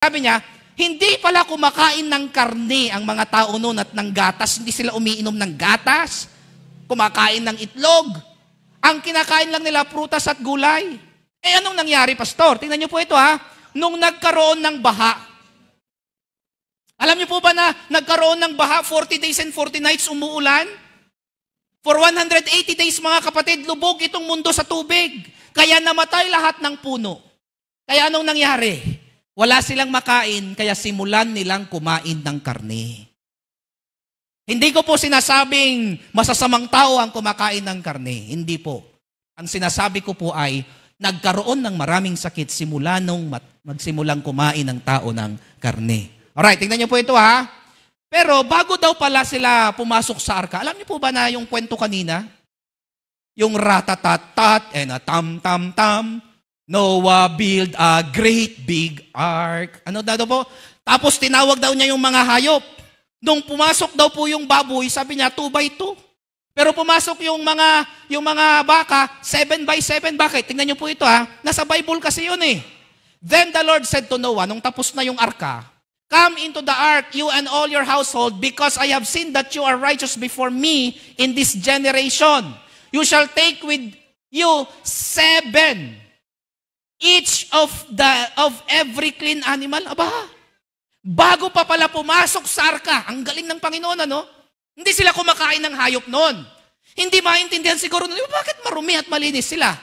Sabi niya, hindi pala kumakain ng karne ang mga tao noon at ng gatas. Hindi sila umiinom ng gatas, kumakain ng itlog. Ang kinakain lang nila, prutas at gulay. Anong nangyari, Pastor? Tingnan niyo po ito Nung nagkaroon ng baha. Alam niyo po ba na nagkaroon ng baha, 40 days and 40 nights umuulan? For 180 days, mga kapatid, lubog itong mundo sa tubig. Kaya namatay lahat ng puno. Kaya anong nangyari? Wala silang makain, kaya simulan nilang kumain ng karne. Hindi ko po sinasabing masasamang tao ang kumakain ng karne. Hindi po. Ang sinasabi ko po ay, nagkaroon ng maraming sakit simula nung magsimulang kumain ng tao ng karne. Alright, tingnan niyo po ito Pero bago daw pala sila pumasok sa arka, alam niyo po ba na yung kwento kanina? Yung ratatatat and a tam-tam-tam, Noah built a great big ark. Ano daw po? Tapos tinawag daw niya yung mga hayop. Nung pumasok daw po yung baboy, sabi niya 2x2. Pero pumasok yung mga baka 7x7. Bakit? Tingnan niyo po ito Nasa Bible kasi yun Then the Lord said to Noah, nung tapos na yung arka, "Come into the ark, you and all your household, because I have seen that you are righteous before me in this generation. You shall take with you 7. Each of every clean animal." Aba, bago pa pala pumasok sa arka, ang galing ng Panginoon, Hindi sila kumakain ng hayop noon. Hindi maintindihan siguro, bakit marumi at malinis sila?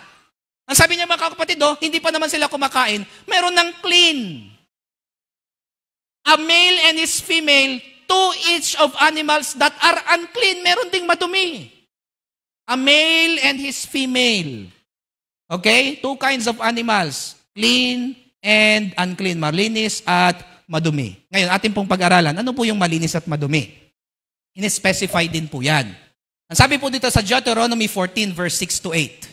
Ang sabi niya, mga kapatid, hindi pa naman sila kumakain, meron ng clean. A male and his female, 2 each of animals that are unclean, meron ding madumi. A male and his female. Okay? 2 kinds of animals. Clean and unclean. Malinis at madumi. Ngayon, ating pong pag-aralan, ano po yung malinis at madumi? In-specify din po yan. Ang sabi po dito sa Deuteronomy 14 verse 6 to 8.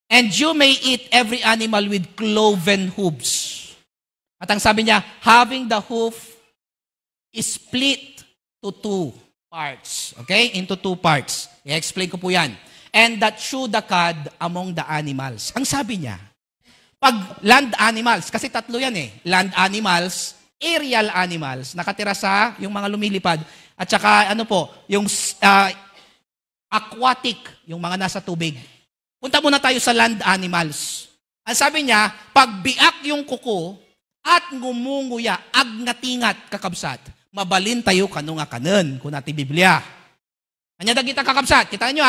"And you may eat every animal with cloven hooves." At ang sabi niya, having the hoof is split to 2 parts. Okay? Into 2 parts. I-explain ko po yan. "And that chew the cud among the animals." Ang sabi niya, pag land animals, kasi 3 yan land animals, aerial animals, nakatira sa yung mga lumilipad, at saka yung aquatic, yung mga nasa tubig. Punta muna tayo sa land animals. Ang sabi niya, pag biak yung kuko, at ngumunguya, agnatingat kakabsat, mabalin tayo kanunga kanen, kung natin Biblia. Anya dagita kakabsat, kita nyo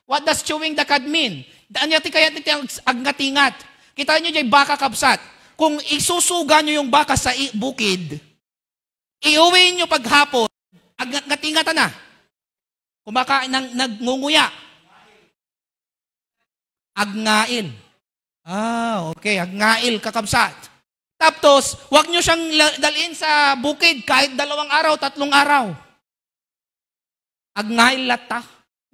What does chewing the cud mean? Anya ti kaya agnatingat. Kita nyo dyan baka kabsat. Kung isusuga nyo yung baka sa bukid, iuwi nyo paghapon, agnatingatan na. Kumakain ng nagngunguya. Agnail. Okay. Agnail, kakabsat. Tapos, huwag nyo siyang dalhin sa bukid kahit 2 araw, 3 araw. Agnail lata.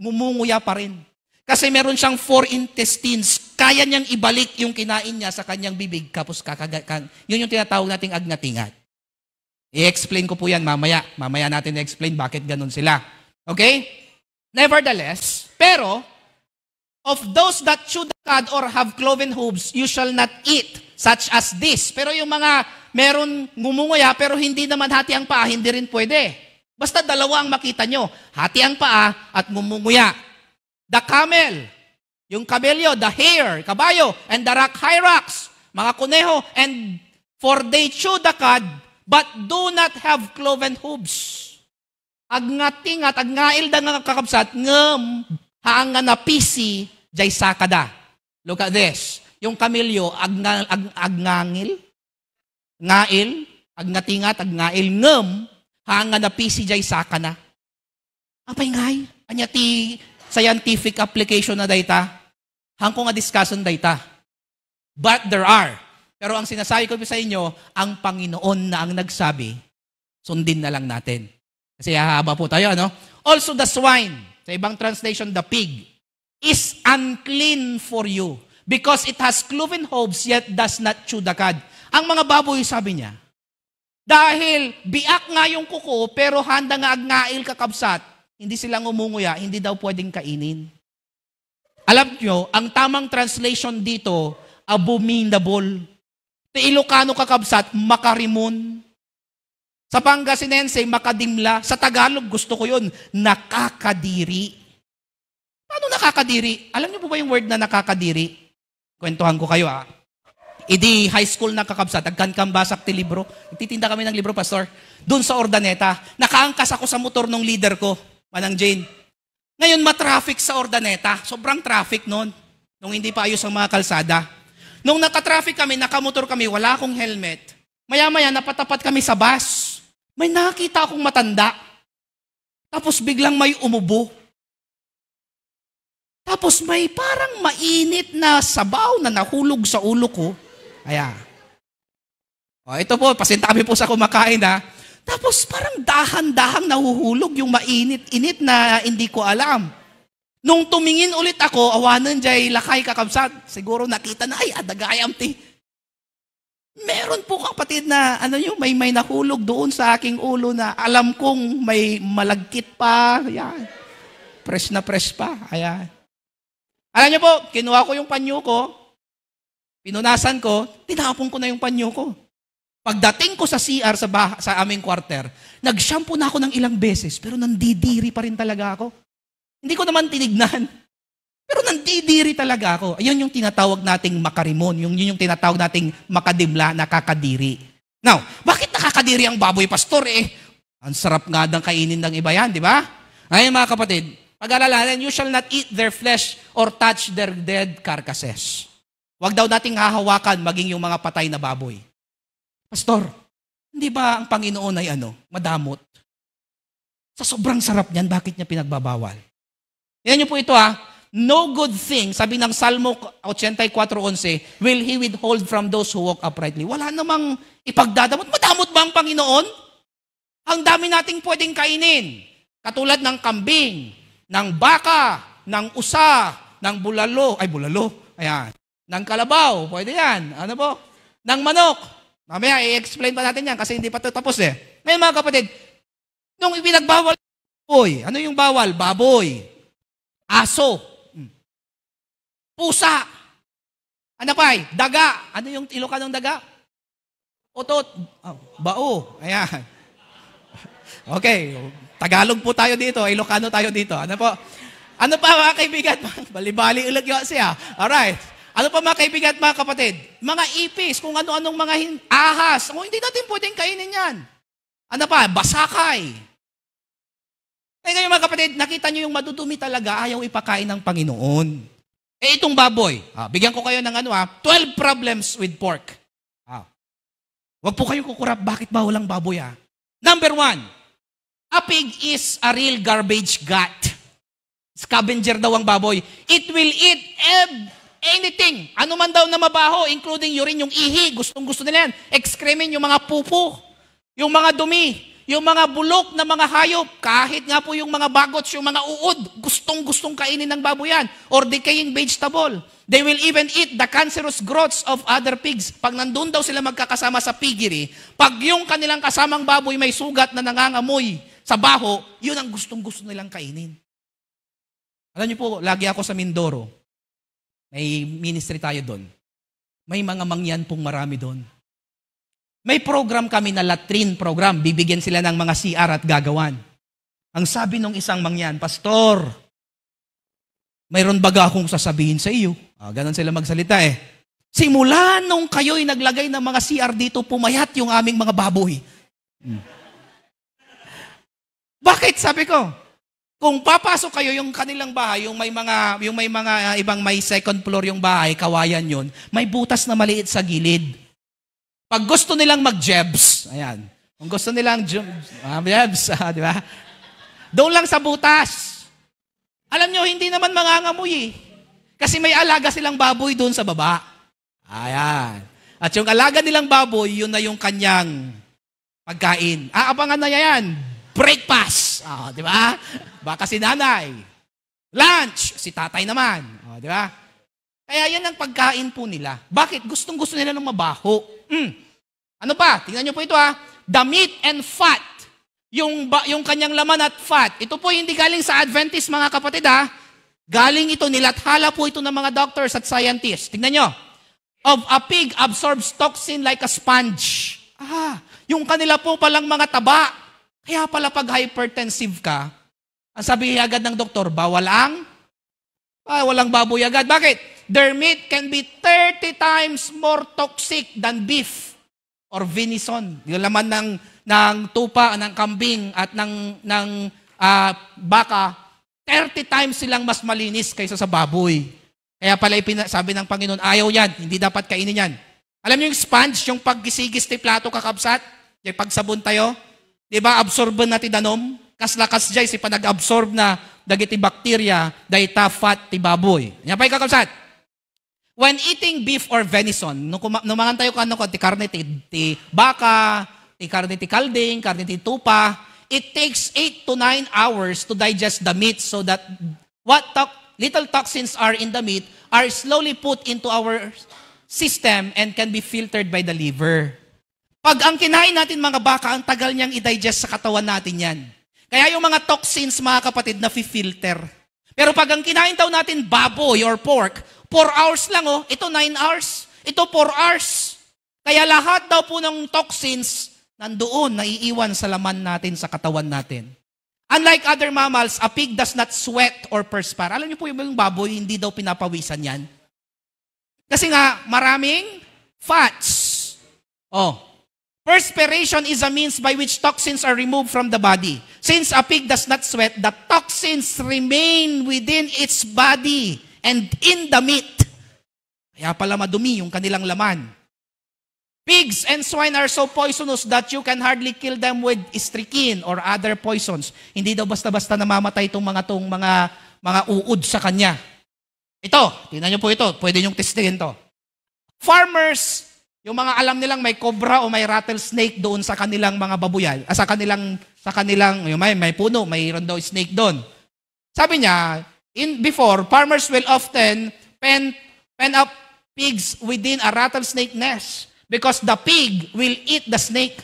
Ngumunguya pa rin. Kasi meron siyang 4 intestines. Kaya niyang ibalik yung kinain niya sa kanyang bibig. Kapos yun yung tinatawag nating agnatingat. I-explain ko po yan mamaya. Mamaya natin i-explain bakit ganun sila. Okay? Nevertheless, pero, of those that chew the cud or have cloven hooves, you shall not eat, such as this. Pero yung mga meron ngumunguya, pero hindi naman hati ang paa, hindi rin pwede. Basta 2 ang makita nyo. Hati ang paa at ngumunguya. The camel, yung kabelyo, the hare, kabayo, and the hyrax, mga kuneho, and for they chew the cud, but do not have cloven hooves. Agnatingat, agnail da nga kakabsat, ngem, haanga na pisi, jay sakada. Look at this. Yung kamelyo, agnangil, ngail, agnatingat, agnail, ngem, hanga na pisi jay sakana. Apay ngay, anya ti scientific application na data, hangko nga discussion data. But there are. Pero ang sinasabi ko sa inyo, ang Panginoon na ang nagsabi, sundin na lang natin. Kasi hahaba po tayo, Also the swine, sa ibang translation, the pig, is unclean for you because it has cloven hooves yet does not chew the cud. Ang mga baboy, sabi niya, dahil biak nga yung kuko, pero handa nga agnail kakabsat, hindi sila ngumunguya, hindi daw pwedeng kainin. Alam nyo, ang tamang translation dito, abominable. Sa Ilocano kakabsat, makarimon. Sa Pangasinense, makadimla. Sa Tagalog, gusto ko yun, nakakadiri. Paano nakakadiri? Alam niyo po ba yung word na nakakadiri? Kwentuhan ko kayo Idi high school na kakabsat, agkan basak ti libro. Nagtitinda kami ng libro, Pastor. Doon sa Ordaneta, nakaangkas ako sa motor ng leader ko, Manang Jane. Ngayon, matraffic sa Ordaneta. Sobrang traffic noon. Nung hindi pa ayos ang mga kalsada. Nung nakatraffic kami, nakamotor kami, wala akong helmet. Maya-maya, napatapat kami sa bus. May nakita akong matanda. Tapos biglang may umubo. Tapos may parang mainit na sabaw na nahulog sa ulo ko. Ito po, pasintabi po sa kumakain Tapos parang dahan-dahang nahuhulog yung mainit-init na hindi ko alam. Nung tumingin ulit ako, awanan jay lakay kakabsat. Siguro nakita na, adagayam ti. Meron po kapatid na, may nahulog doon sa aking ulo na alam kong may malagkit pa. Fresh na fresh pa. Alam niyo po, kinuha ko yung panyo ko, pinunasan ko, tinapon ko na yung panyo ko. Pagdating ko sa CR sa aming quarter, nag-shampoo na ako ng ilang beses, pero nandidiri pa rin talaga ako. Hindi ko naman tinignan. Pero nandidiri talaga ako. Ayun yung tinatawag nating makarimon. Yun yung tinatawag nating makadimla, nakakadiri. Now, bakit nakakadiri ang baboy, Pastor? Ang sarap nga ng kainin ng iba yan, di ba? Ayun mga kapatid, pag-alalahan, you shall not eat their flesh or touch their dead carcasses. Huwag daw nating hahawakan maging yung mga patay na baboy. Pastor, hindi ba ang Panginoon ay madamot? Sa sobrang sarap niyan, bakit niya pinagbabawal? Yan niyo po ito No good thing, sabi ng Salmo 84:11, will He withhold from those who walk uprightly. Wala namang ipagdadamot. Madamot ba ang Panginoon? Ang dami nating pwedeng kainin. Katulad ng kambing, ng baka, ng usa, ng bulalo. Ng kalabaw. Pwede yan. Ng manok. Mamaya, i-explain pa natin yan kasi hindi pa ito tapos Ngayon mga kapatid, nung ipinagbawal baboy, ano yung bawal? Baboy. Aso. Pusa. Daga. Ano yung Ilocanong daga? Otot. Bao. Okay. Tagalog po tayo dito. Ilocano tayo dito. Ano pa mga kaibigan? Bali-bali ulag yun siya. Alright. Ano pa mga kaibigan at mga kapatid? Mga ipis, kung ano-anong mga ahas. Hindi natin pwedeng kainin yan. Basakay. Ngayon mga kapatid, nakita nyo yung madudumi talaga, ayaw ipakain ng Panginoon. Itong baboy, bigyan ko kayo ng 12 problems with pork. Huwag po kayong kukurap, bakit ba walang baboy Number 1, a pig is a real garbage gut. Scavenger daw ang baboy. It will eat anything. Ano man daw na mabaho, including urine, yung ihi, gustong-gusto nila yan. Excrement, yung mga pupo, yung mga dumi, yung mga bulok na mga hayop, kahit nga po yung mga bagots, yung mga uod, gustong-gustong kainin ng baboy yan. Or decaying vegetable. They will even eat the cancerous growths of other pigs. Pag nandun daw sila magkakasama sa piggery, pag yung kanilang kasamang baboy may sugat na nangangamoy sa baho, yun ang gustong-gusto nilang kainin. Alam niyo po, lagi ako sa Mindoro. May ministry tayo doon. May mga mangyan pong marami doon. May program kami na latrine program. Bibigyan sila ng mga CR at gagawan. Ang sabi nung isang mangyan, Pastor, mayroon baga akong sasabihin sa iyo. Ganon sila magsalita Simula nung kayo'y naglagay ng mga CR dito, pumayat yung aming mga baboy. Bakit? Sabi ko, kung papasok kayo yung kanilang bahay, yung may mga ibang may second floor yung bahay, kawayan yun, may butas na maliit sa gilid. Pag gusto nilang mag-jebs, kung gusto nilang jebs, di ba? Doon lang sa butas. Alam nyo, hindi naman mangangamoy Kasi may alaga silang baboy doon sa baba. At yung alaga nilang baboy, yun na yung kanyang pagkain. Abangan na yan. Breakfast. Di ba? Baka si nanay. Lunch. Si tatay naman. Di ba? Kaya yan ang pagkain po nila. Bakit? Gustong-gusto nila ng mabaho. Ano pa? Tingnan nyo po ito The meat and fat. Yung kanyang laman at fat. Ito po hindi galing sa Adventist mga kapatid Galing ito, nilathala po ito ng mga doctors at scientists. Tingnan nyo. of a pig absorbs toxin like a sponge. Yung kanila po palang mga taba. Kaya pala pag hypertensive ka, ang sabi agad ng doktor, bawal ang walang baboy agad. Bakit? Their meat can be 30 times more toxic than beef or venison. Yung laman ng tupa, ng kambing at ng baka, 30 times silang mas malinis kaysa sa baboy. Kaya pala sabi ng Panginoon, ayaw yan, hindi dapat kainin yan. Alam niyo yung sponge, yung paggisigis ti plato kakabsat, yung pagsabon tayo, di ba, absorban natin danom, kaslakas jay, si panag-absorb na dagiti bakterya, dahita fat ti baboy. Yan pa yung kakabsat. When eating beef or venison, nung mangan tayo ti karne ti baka, ti karne ti kalding, karne ti tupa, it takes 8 to 9 hours to digest the meat so that little toxins are in the meat are slowly put into our system and can be filtered by the liver. Pag ang kinain natin mga baka, ang tagal niyang i-digest sa katawan natin yan. Kaya yung mga toxins, mga kapatid, na-filter. Pero pag ang kinain daw natin baboy or pork, 4 hours lang ito 9 hours, ito 4 hours. Kaya lahat daw po ng toxins nandoon, naiiwan sa laman natin, sa katawan natin. Unlike other mammals, a pig does not sweat or perspire. Alam niyo po yung baboy, hindi daw pinapawisan yan. Kasi nga, maraming fats. Perspiration is a means by which toxins are removed from the body. Since a pig does not sweat, the toxins remain within its body and in the meat. Kaya pala madumi yung kanilang laman. Pigs and swine are so poisonous that you can hardly kill them with strychnine or other poisons. Hindi daw basta-basta namamatay itong mga uod sa kanya. Ito, tingnan niyo po ito. Pwede niyong testingin to. Farmers, yung mga alam nilang may cobra o may rattlesnake doon sa kanilang mga babuyan, sa kanilang may puno, mayroon daw snake doon. Sabi niya, before, farmers will often pen up pigs within a rattlesnake nest because the pig will eat the snake.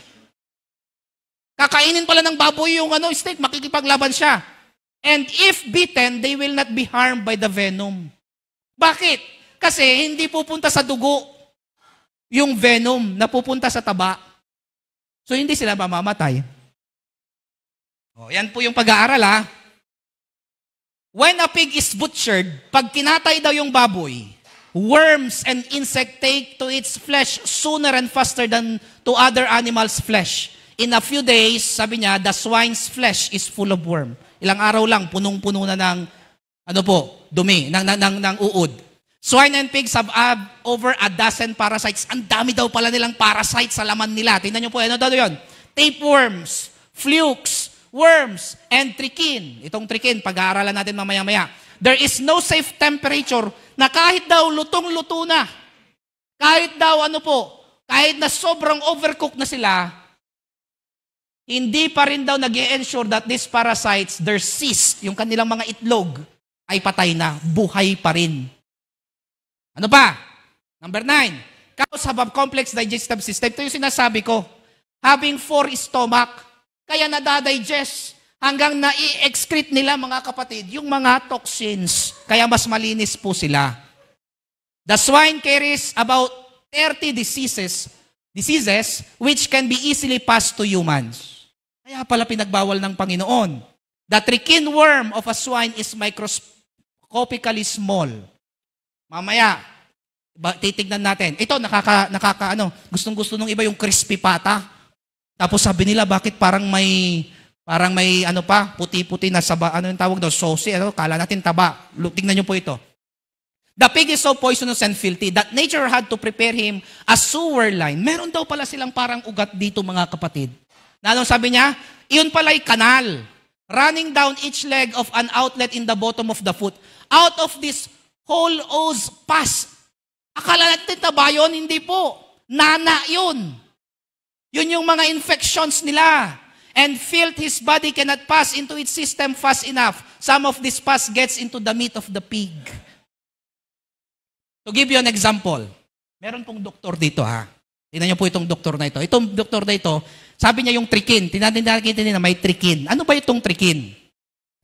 Kakainin pala ng baboy yung snake, makikipaglaban siya. And if bitten, they will not be harmed by the venom. Bakit? Kasi hindi pupunta sa dugo yung venom na pupunta sa taba. So, hindi sila mamamatay. Yan po yung pag-aaral, When a pig is butchered, pag kinatay daw yung baboy, worms and insect take to its flesh sooner and faster than to other animals' flesh. In a few days, sabi niya, the swine's flesh is full of worm. Ilang araw lang, punong-puno na ng, dumi, ng uod. Swine and pigs have over a dozen parasites. Ang dami daw pala nilang parasites sa laman nila. Tingnan niyo po, ano daw yun? Tapeworms, flukes, worms, and trichine. Itong trichine, pag-aaralan natin mamaya-maya. There is no safe temperature na kahit daw lutong-luto na, kahit daw kahit na sobrang overcooked na sila, hindi pa rin daw nag-i-ensure that these parasites, their cyst, yung kanilang mga itlog, ay patay na, buhay pa rin. Ano pa? Number 9. Cows have a complex digestive system. Ito yung sinasabi ko. Having 4 stomach, kaya nadadigest hanggang na-excrete nila, mga kapatid, yung mga toxins. Kaya mas malinis po sila. The swine carries about 30 diseases which can be easily passed to humans. Kaya pala pinagbawal ng Panginoon. The trichine worm of a swine is microscopically small. Mamaya, titignan natin. Ito, gustong-gusto nung iba yung crispy pata. Tapos sabi nila, bakit parang may puti-puti na saba, yung tawag daw, saucy, kala natin taba. Tingnan nyo po ito. The pig is so poisonous and filthy that nature had to prepare him a sewer line. Meron daw pala silang parang ugat dito, mga kapatid. Na anong sabi niya? Iyon pala'y kanal. Running down each leg of an outlet in the bottom of the foot. Out of this whole ooze pass. Akala natin taba yun? Hindi po. Nana yun. Yun yung mga infections nila. And filth his body cannot pass into its system fast enough. Some of this pus gets into the meat of the pig. To give you an example, meron pong doktor dito Tingnan niyo po itong doktor na ito. Itong doktor na ito, sabi niya yung trichine. Nakita niya na may trichine. Ano ba itong trichine?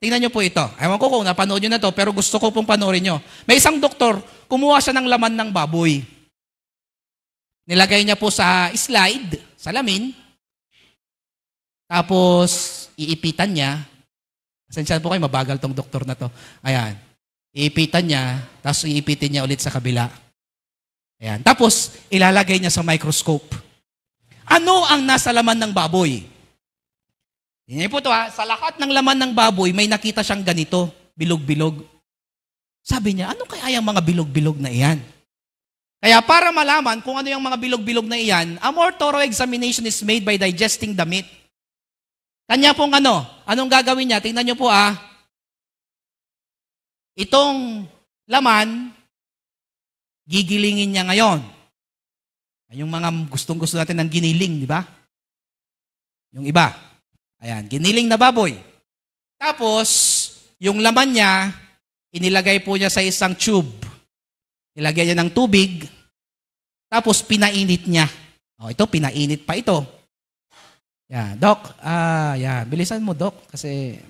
Tingnan niyo po ito. Ewan ko kung napanood niyo na to, pero gusto ko pong panoorin niyo. May isang doktor, kumuha siya ng laman ng baboy. Nilagay niya po sa slide, salamin. Tapos, iipitan niya. Pasensya po kayo, mabagal tong doktor na to. Ayan. Iipitan niya, tapos iipitin niya ulit sa kabila. Ayan. Tapos, ilalagay niya sa microscope. Ano ang nasa laman ng baboy? Yan po ito ha. Sa lahat ng laman ng baboy, may nakita siyang ganito, bilog-bilog. Sabi niya, ano kaya yung mga bilog-bilog na iyan? Kaya para malaman kung ano yung mga bilog-bilog na iyan, a more thorough examination is made by digesting the meat. Kanya pong anong gagawin niya? Tingnan niyo po itong laman, gigilingin niya ngayon. Yung mga gustong-gusto natin ng giniling, di ba? Yung iba. Ayan, giniling na baboy. Tapos, yung laman niya, inilagay po niya sa isang tube. Nilagyan niya ng tubig, tapos pinainit niya. Ito, pinainit pa ito. Yan, Doc, yan, bilisan mo, Doc, kasi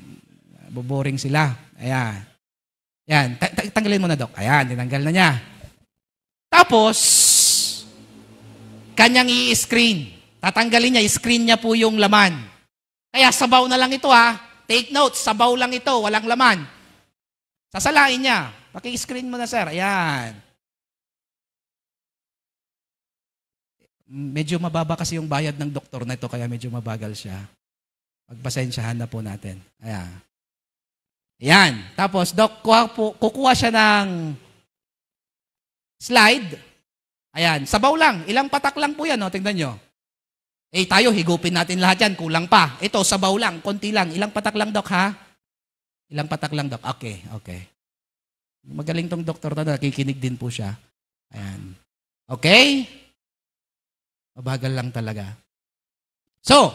boboring sila. Ayan. Yan, tanggalin mo na, Doc. Ayan, tinanggal na niya. Tapos, kanyang i-screen. Tatanggalin niya, i-screen niya po yung laman. Kaya sabaw na lang ito Take note, sabaw lang ito, walang laman. Sasalain niya. Paki-screen mo na, sir. Ayan. Medyo mababa kasi yung bayad ng doktor na ito, kaya medyo mabagal siya. Pagpasensyahan na po natin. Ayan. Ayan. Tapos, Doc, kukuha siya ng slide. Ayan. Sabaw lang. Ilang patak lang po yan. Tingnan nyo. Tayo, higupin natin lahat yan. Kulang pa. Ito, sabaw lang. Konti lang. Ilang patak lang, Doc, ha? Ilang patak lang, Doc. Okay. Magaling tong doktor na, nakikinig din po siya. Ayan. Okay? Mabagal lang talaga. So,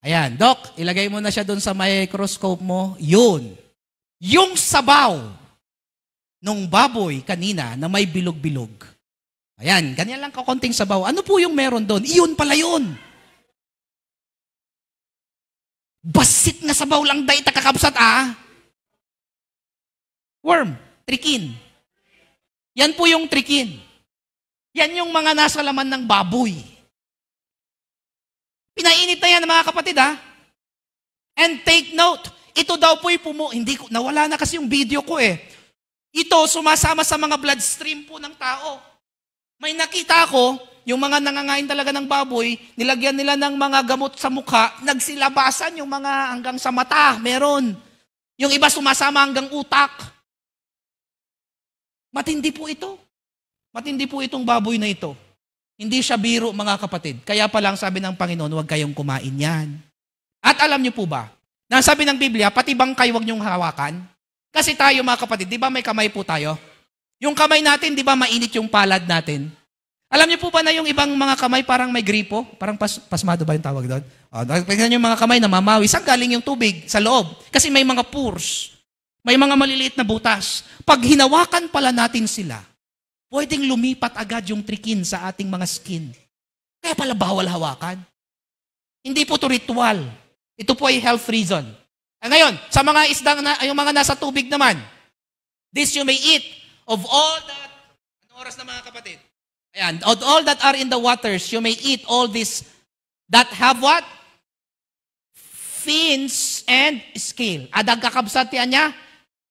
ayan, Doc, ilagay mo na siya doon sa microscope mo. Yun. Yung sabaw nung baboy kanina na may bilog-bilog. Ayan, ganyan lang kakonting sabaw. Ano po yung meron doon? Iyon pala yun. Basit nga sabaw lang dahi kakabsat Worm, trikin. Yan po yung trikin. Yan yung mga nasa laman ng baboy. Pinainit na yan mga kapatid And take note, ito daw po'y nawala na kasi yung video ko Ito sumasama sa mga bloodstream po ng tao. May nakita ko, yung mga nangangain talaga ng baboy, nilagyan nila ng mga gamot sa mukha, nagsilabasan yung mga hanggang sa mata, meron. Yung iba sumasama hanggang utak. Matindi po ito. Matindi po itong baboy na ito. Hindi siya biro, mga kapatid. Kaya pa lang sabi ng Panginoon, huwag kayong kumain yan. At alam niyo po ba, na sabi ng Biblia, pati bangkay huwag niyong hawakan? Kasi tayo mga kapatid, di ba may kamay po tayo? Yung kamay natin, di ba mainit yung palad natin? Alam niyo po ba na yung ibang mga kamay parang may gripo? Parang pasmado ba yung tawag doon? Tingnan niyo yung mga kamay na mamawi. Saan galing yung tubig? Sa loob. Kasi may mga pores. May mga maliliit na butas. Pag hinawakan pala natin sila, pwedeng lumipat agad yung trikin sa ating mga skin. Kaya pala bawal hawakan. Hindi po ito ritual. Ito po ay health reason. Ngayon, sa mga isdang yung mga nasa tubig naman, this you may eat of all that, anong oras na mga kapatid? Ayan, of all that are in the waters, you may eat all this that have what? Fins and scale. Adag kakabsat yan niya.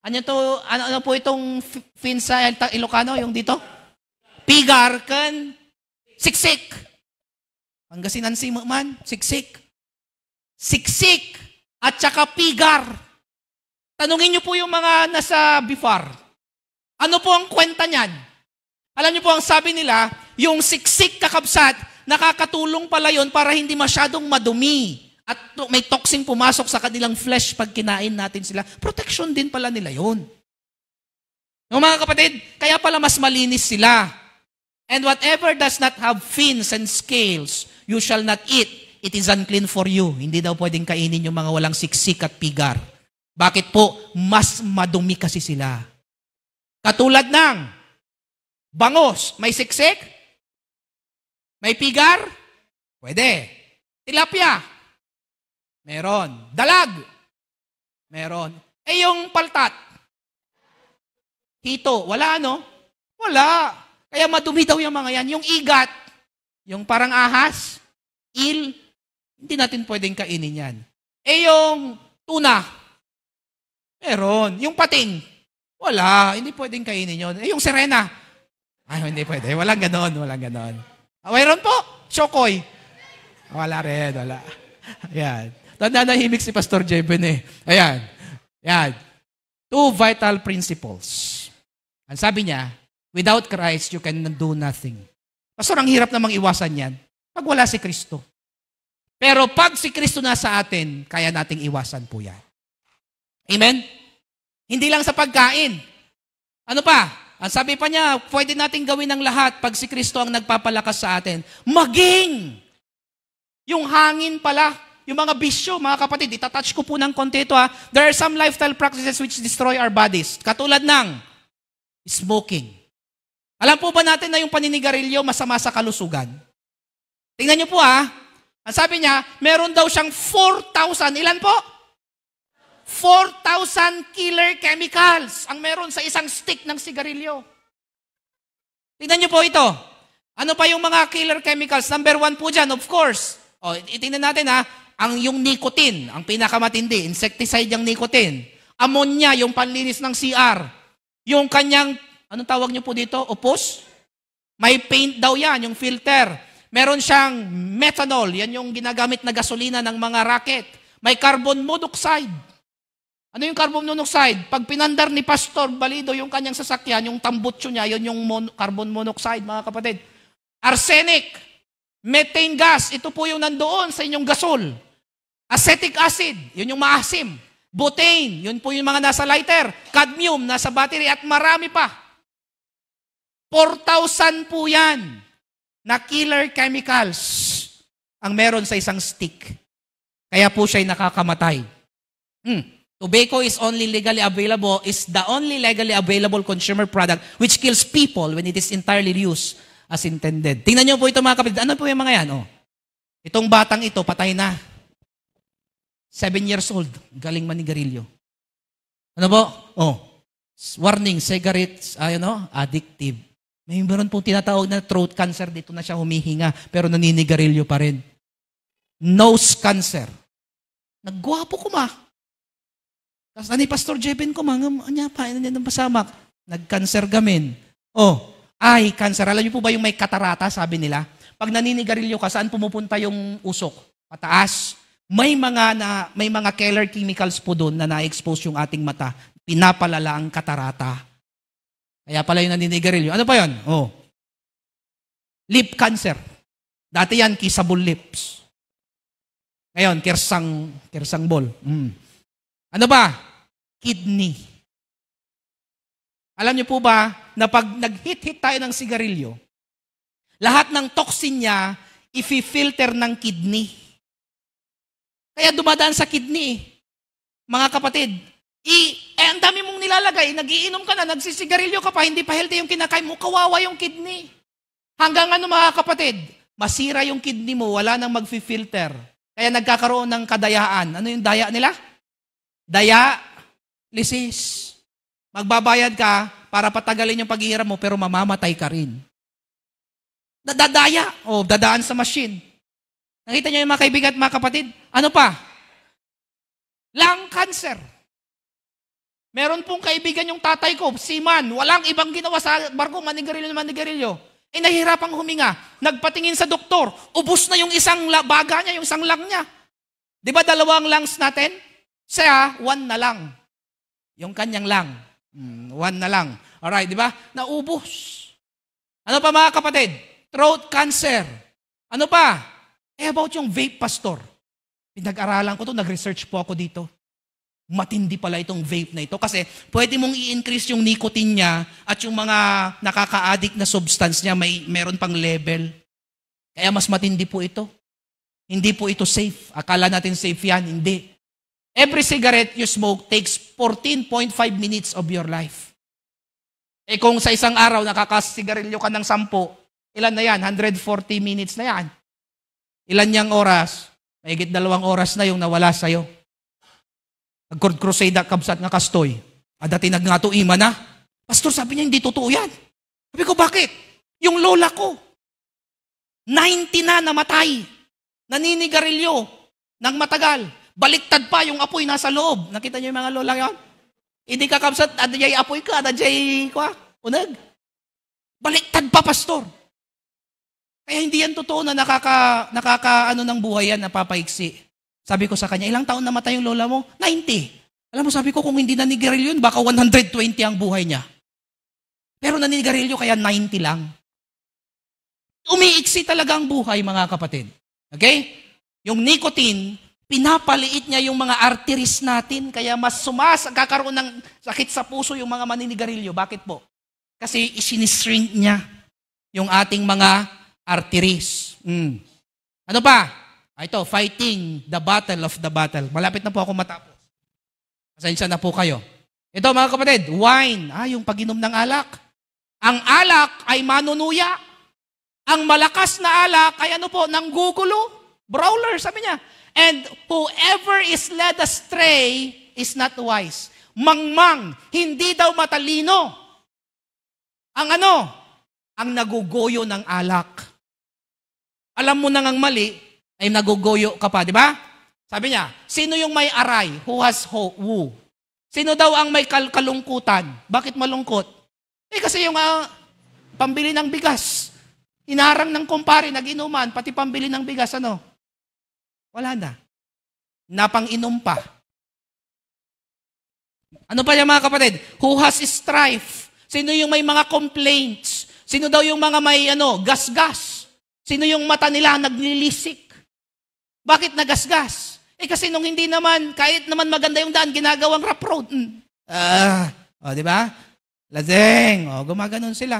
Ano po itong fins sa Ilocano, yung dito? Pigar kan siksik. Pangasinan si man, siksik. Siksik at saka pigar. Tanungin niyo po yung mga nasa Bifar. Ano po ang kwenta niyan? Alam niyo po ang sabi nila, yung siksik kakabsat, nakakatulong pala yun para hindi masyadong madumi. At may toxin pumasok sa kanilang flesh pag kinain natin sila. Protection din pala nila yun. No, mga kapatid, kaya pala mas malinis sila. And whatever does not have fins and scales, you shall not eat. It is unclean for you. Hindi daw pwedeng kainin yung mga walang siksik at pigar. Bakit po? Mas madumi kasi sila. Katulad ng bangos, may siksik? May pigar? Pwede. Tilapia? Meron. Dalag? Meron. Yung paltat? Hito? Wala, no? Wala. Kaya madumi daw yung mga yan. Yung igat? Yung parang ahas, eel, hindi natin pwedeng kainin yan. Yung tuna, meron. Yung pating, wala. Hindi pwedeng kainin yun. Yung sirena, hindi pwede. Walang ganon. Mayroon po, chokoy. Wala rin, wala. Ayan. Nananahimik si Pastor Jeben eh. Ayan. Yan. 2 vital principles. Ang sabi niya, without Christ, you can do nothing. Pastor, ang hirap namang iwasan yan pag wala si Kristo. Pero pag si Kristo nasa atin, kaya nating iwasan po yan. Amen? Hindi lang sa pagkain. Ano pa? Ang sabi pa niya, pwede nating gawin ng lahat pag si Kristo ang nagpapalakas sa atin. Maging! Yung hangin pala, yung mga bisyo, mga kapatid, itatouch ko po ng konti ito ha. There are some lifestyle practices which destroy our bodies. Katulad ng smoking. Alam po ba natin na yung paninigarilyo masama sa kalusugan? Tingnan niyo po ha. Ang sabi niya, meron daw siyang 4,000. Ilan po? 4,000 killer chemicals ang meron sa isang stick ng sigarilyo. Tingnan niyo po ito. Ano pa yung mga killer chemicals? Number 1 po dyan, of course. Itingnan natin ha. Yung nicotine, ang pinakamatindi. Insecticide yung nicotine. Ammonia, yung panlinis ng CR. Yung kanyang, anong tawag niyo po dito? Opus? May paint daw yan, yung filter. Meron siyang methanol, yan yung ginagamit na gasolina ng mga racket. May carbon monoxide. Ano yung carbon monoxide? Pag pinandar ni Pastor Balido yung kanyang sasakyan, yung tambutso niya, yun yung carbon monoxide, mga kapatid. Arsenic, methane gas, ito po yung nandoon sa inyong gasol. Acetic acid, yun yung maasim. Butane, yun po yung mga nasa lighter. Cadmium, nasa battery, at marami pa. 4,000 po yan na killer chemicals ang meron sa isang stick. Kaya po siya'y nakakamatay. Tobacco is the only legally available consumer product which kills people when it is entirely used as intended. Tingnan niyo po ito mga kapatid. Ano po yung mga yan? Itong batang ito, patay na. 7 years old. Galing manigarilyo. Ano po? Warning, cigarettes, addictive. May meron pong tinatawag na throat cancer. Dito na siya humihinga, pero naninigarilyo pa rin. Nose cancer. Naggwapo ko ma. Tapos ni Pastor Jeben ko, anya pa, ng pasamak. Nag-cancer gamin. Eye cancer. Alam niyo po ba yung may katarata, sabi nila? Pag naninigarilyo ka, saan pumupunta yung usok? Pataas. May mga killer chemicals po doon na na-expose yung ating mata. Pinapalala ang katarata. Kaya pala yung naninigarilyo. Ano pa yun? Lip cancer. Dati yan, kissable lips. Ngayon, kirsang ball. Ano ba? Kidney. Alam niyo po ba na pag nag-hit tayo ng sigarilyo, lahat ng toxin niya, i-filter ng kidney. Kaya dumadaan sa kidney. Mga kapatid, ang dami mong nilalagay, nagiinom ka na, nagsisigarilyo ka pa, hindi pa healthy yung kinakain mo, kawawa yung kidney. Hanggang mga kapatid, masira yung kidney mo, wala nang mag-filter. Kaya nagkakaroon ng kadayaan. Ano yung daya nila? Dialysis. Magbabayad ka para patagalin yung paghihirap mo, pero mamamatay ka rin. Dadaya. Dadaan sa machine. Nakita niyo yung mga kaibigan at mga kapatid? Ano pa? Lung cancer. Meron pong kaibigan yung tatay ko, seaman, walang ibang ginawa sa barko, manigarilyo. Nahihirapang huminga. Nagpatingin sa doktor, ubos na yung isang baga niya, yung isang lung niya. Di ba 2 lungs natin? Siya, 1 na lang. Yung kanyang lung. 1 na lang. Alright, di ba? Naubos. Ano pa mga kapatid? Throat cancer. Ano pa? About yung vape, Pastor. Pinag-aralan ko to, nag-research po ako dito. Matindi pala itong vape na ito kasi pwede mong i-increase yung nicotine niya at yung mga nakaka-addict na substance niya meron pang level. Kaya mas matindi po ito. Hindi po ito safe. Akala natin safe yan. Hindi. Every cigarette you smoke takes 14.5 minutes of your life. Kung sa isang araw nakakasigarilyo ka ng 10, ilan na yan? 140 minutes na yan. Ilan niyang oras? Mahigit 2 oras na yung nawala sa'yo. Nag-crusade kabsat nga kastoy. Dati nagnatuima na. Pastor, sabi niya, hindi totoo yan. Sabi ko, bakit? Yung lola ko. 90 na namatay. Naninigarilyo ng matagal. Baliktad pa yung apoy nasa loob. Nakita niyo yung mga lola yon? Hindi ka kapsat, adjay apoy ka, adjay kwa, unag. Baliktad pa, pastor. Kaya hindi yan totoo na ano ng buhay yan, napapaiksi. Sabi ko sa kanya, ilang taon namatay yung lola mo? 90. Alam mo, sabi ko, kung hindi nanigarilyo yun, baka 120 ang buhay niya. Pero nanigarilyo, kaya 90 lang. Umiiksi talaga ang buhay, mga kapatid. Okay? Yung nicotine, pinapaliit niya yung mga arteries natin, kaya mas kakaroon ng sakit sa puso yung mga maninigarilyo. Bakit po? Kasi isinishrink niya yung ating mga arteries. Ano pa? Ito, fighting the battle of the battle. Malapit na po ako matapos. Pasensya na po kayo. Ito mga kapatid, wine. Yung pag-inom ng alak. Ang alak ay manunuya. Ang malakas na alak ay ano po, nanggugulo. Brawler, sabi niya. And whoever is led astray is not wise. Mangmang, hindi daw matalino. Ang nagugoyo ng alak. Alam mo na ngang mali, ay nagugoyo ka pa, di ba? Sabi niya, sino yung may aray? Who has who? Sino daw ang may kalungkutan? Bakit malungkot? Kasi yung pambili ng bigas. Hinarang ng kumpare, nag-inuman, pati pambili ng bigas, wala na. Napang-inom pa. Ano pa yung mga kapatid? Who has strife? Sino yung may mga complaints? Sino daw yung mga may gasgas? Sino yung mata nila naglilisik? Bakit nagasgas? Kasi nung hindi naman, kahit naman maganda yung daan, ginagawang rough road. Di ba? Lasing. Gumaganon sila.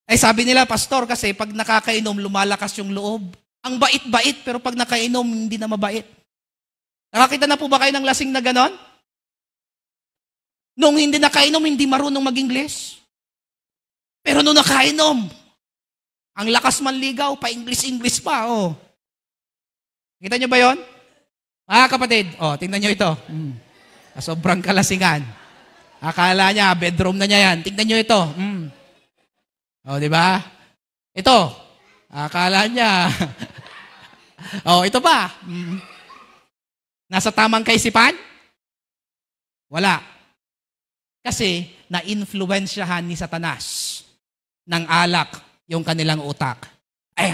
Sabi nila, pastor, kasi pag nakakainom, lumalakas yung loob. Ang bait-bait, pero pag nakainom, hindi na mabait. Nakakita na po ba kayo ng lasing na ganon? Nung hindi nakainom, hindi marunong mag-Ingles. Pero nung nakainom, ang lakas manligaw, pa-English pa, Kita nyo ba yon? Kapatid, tingnan nyo ito. Sobrang kalasingan. Akala niya, bedroom na niya yan. Tingnan nyo ito. Di ba? Ito. Akala niya. Ito pa. Nasa tamang kaisipan? Wala. Kasi, na-influensyahan ni Satanas ng alak yung kanilang utak.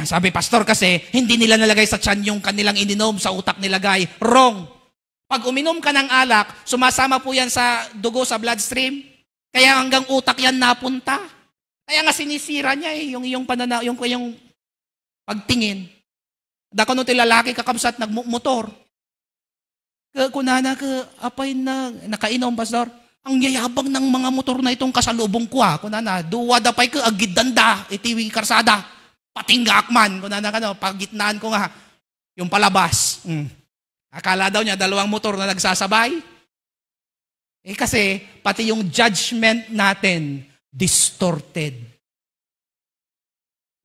Sabi pastor kasi, hindi nila nalagay sa tiyan yung kanilang ininom, sa utak nilagay. Wrong. Pag uminom ka ng alak, sumasama po yan sa dugo, sa bloodstream. Kaya hanggang utak yan napunta. Kaya nga sinisira niya yung pananaw, yung pagtingin. Dako nung tilalaki kakamsat nagmotor. Kunana apay na nakainom pastor. Ang yayabang ng mga motor na itong kasalubong ko kunana duwa dapay ka agidanda itiwi karsada. Patinggakman, pagitnaan ko nga, yung palabas. Akala daw niya, 2 motor na nagsasabay. Kasi, pati yung judgment natin, distorted.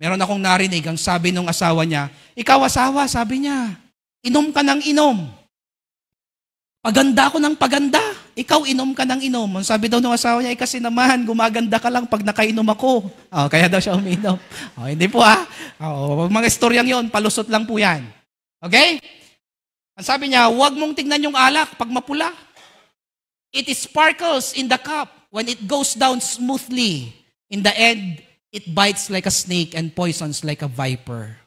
Meron akong narinig, ang sabi ng asawa niya, ikaw asawa, sabi niya, inom ka ng inom. Paganda ko ng paganda. Ikaw, inom ka ng inom. Ang sabi daw ng asawa niya, kasi naman, gumaganda ka lang pag nakainom ako. Kaya daw siya uminom. Hindi po mga istoryang yon, palusot lang po yan. Okay? Ang sabi niya, huwag mong tignan yung alak pag mapula. It sparkles in the cup when it goes down smoothly. In the end, it bites like a snake and poisons like a viper.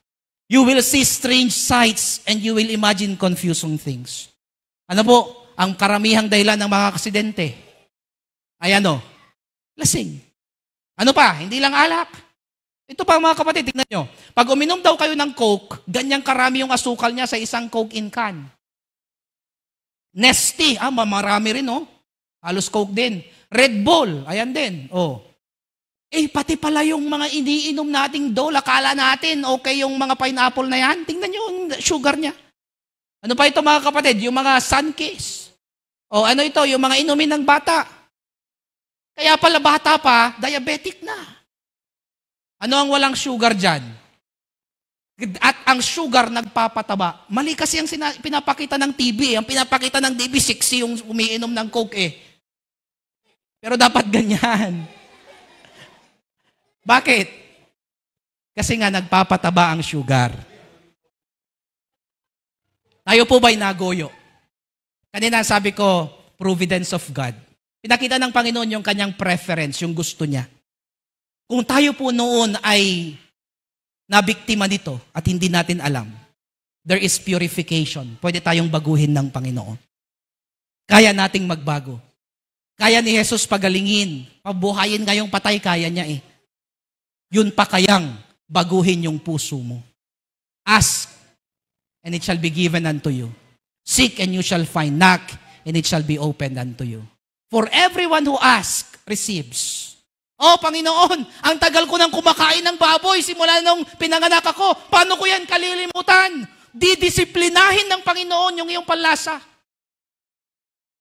You will see strange sights and you will imagine confusing things. Ano po? Ang karamihang dahilan ng mga aksidente ay lasing. Ano pa? Hindi lang alak. Ito pa mga kapatid, tignan nyo. Pag uminom daw kayo ng Coke, ganyang karami yung asukal niya sa isang Coke in can. Nesty, marami rin Halos Coke din. Red Bull, ayan din. Pati pala yung mga iniinom nating Dole, akala natin okay yung mga pineapple na yan. Tingnan nyo yung sugar niya. Ano pa ito mga kapatid? Yung mga Sunkist. Yung mga inumin ng bata. Kaya pala bata pa, diabetic na. Ano ang walang sugar dyan? At ang sugar nagpapataba. Mali kasi ang pinapakita ng TV. Ang pinapakita ng TV, 6 yung umiinom ng Coke Pero dapat ganyan. Bakit? Kasi nga nagpapataba ang sugar. Tayo po ba'y nagoyo? Kanina sabi ko, providence of God. Pinakita ng Panginoon yung kanyang preference, yung gusto niya. Kung tayo po noon ay nabiktima nito at hindi natin alam, there is purification. Pwede tayong baguhin ng Panginoon. Kaya nating magbago. Kaya ni Jesus pagalingin. Pabuhayin ngayong patay, kaya niya eh. Yun pa kayang baguhin yung puso mo. Ask, and it shall be given unto you. Seek, and you shall find. Knock, and it shall be opened unto you. For everyone who asks, receives. Oh, Panginoon, ang tagal ko nang kumakain ng baboy simula nung pinanganak ako. Paano ko yan kalilimutan? Didisiplinahin ng Panginoon yung iyong panlasa.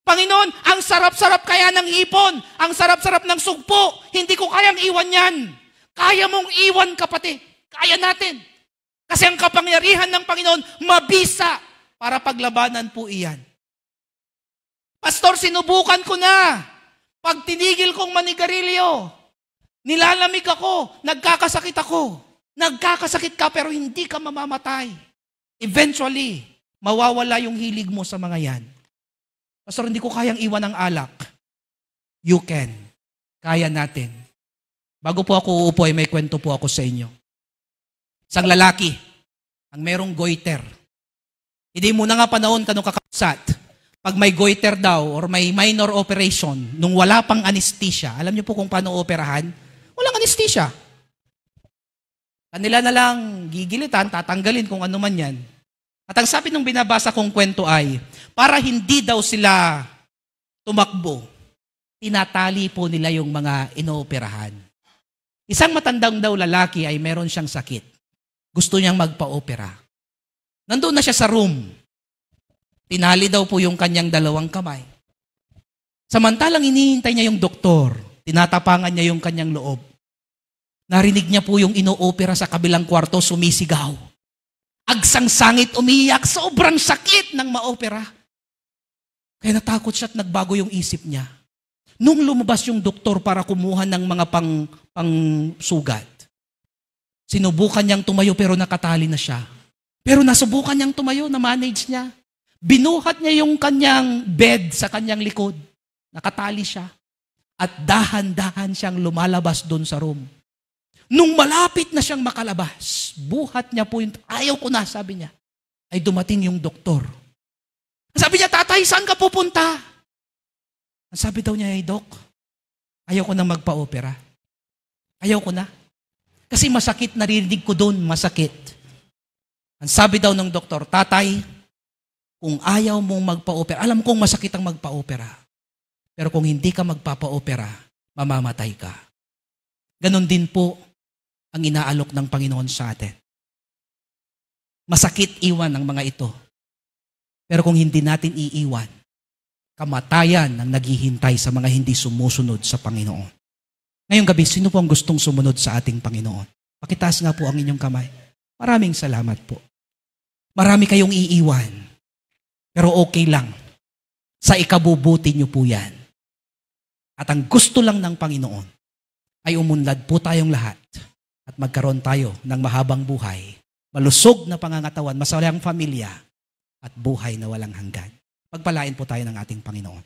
Panginoon, ang sarap-sarap kaya ng hipon, ang sarap-sarap ng sugpo, hindi ko kayang iwan yan. Kaya mong iwan, kapatid. Kaya natin. Kasi ang kapangyarihan ng Panginoon, mabisa para paglabanan po iyan. Pastor, sinubukan ko na. Pag tinigil kong manigarilyo, nilalamig ako, nagkakasakit ako. Nagkakasakit ka pero hindi ka mamamatay. Eventually, mawawala yung hilig mo sa mga yan. Pastor, hindi ko kayang iwan ang alak. You can. Kaya natin. Bago po ako uupo, ay may kwento po ako sa inyo. Isang lalaki, ang merong goiter. Hindi mo na nga panahon kanong kakapsat. Pag may goiter daw or may minor operation, nung wala pang anesthesia, alam niyo po kung paano operahan? Walang anesthesia. Kanila na lang gigilitan, tatanggalin kung ano man yan. At ang sabi nung binabasa kong kwento ay, para hindi daw sila tumakbo, tinatali po nila yung mga inooperahan. Isang matandang daw lalaki ay meron siyang sakit. Gusto niyang magpa-opera. Nandun na siya sa room. Tinali daw po yung kanyang dalawang kamay. Samantalang hinihintay niya yung doktor, tinatapangan niya yung kanyang loob. Narinig niya po yung ino-opera sa kabilang kwarto, sumisigaw. Agsangsangit, umiyak, sobrang sakit ng ma-opera. Kaya natakot siya at nagbago yung isip niya. Nung lumabas yung doktor para kumuha ng mga pang-sugat, sinubukan niyang tumayo pero nakatali na siya. Pero nasubukan niyang tumayo, na-manage niya. Binuhat niya yung kanyang bed sa kanyang likod. Nakatali siya. At dahan-dahan siyang lumalabas doon sa room. Nung malapit na siyang makalabas, buhat niya po yung, ayaw ko na, sabi niya, ay dumating yung doktor. Sabi niya, tatay, saan ka pupunta? Ang sabi daw niya, ay Dok, ayaw ko na magpa-opera. Ayaw ko na. Kasi masakit, naririnig ko doon, masakit. Ang sabi daw ng doktor, tatay, kung ayaw mong magpa-opera, alam kong masakit ang magpa-opera. Pero kung hindi ka magpapa-opera, mamamatay ka. Ganon din po ang inaalok ng Panginoon sa atin. Masakit iwan ang mga ito. Pero kung hindi natin iiwan, kamatayan ang naghihintay sa mga hindi sumusunod sa Panginoon. Ngayong gabi, sino po ang gustong sumunod sa ating Panginoon? Pakitaas nga po ang inyong kamay. Maraming salamat po. Marami kayong iiwan. Pero okay lang. Sa ikabubuti niyo po yan. At ang gusto lang ng Panginoon ay umunlad po tayong lahat at magkaroon tayo ng mahabang buhay, malusog na pangangatawan, masayang pamilya, at buhay na walang hanggan. Pagpalain po tayo ng ating Panginoon.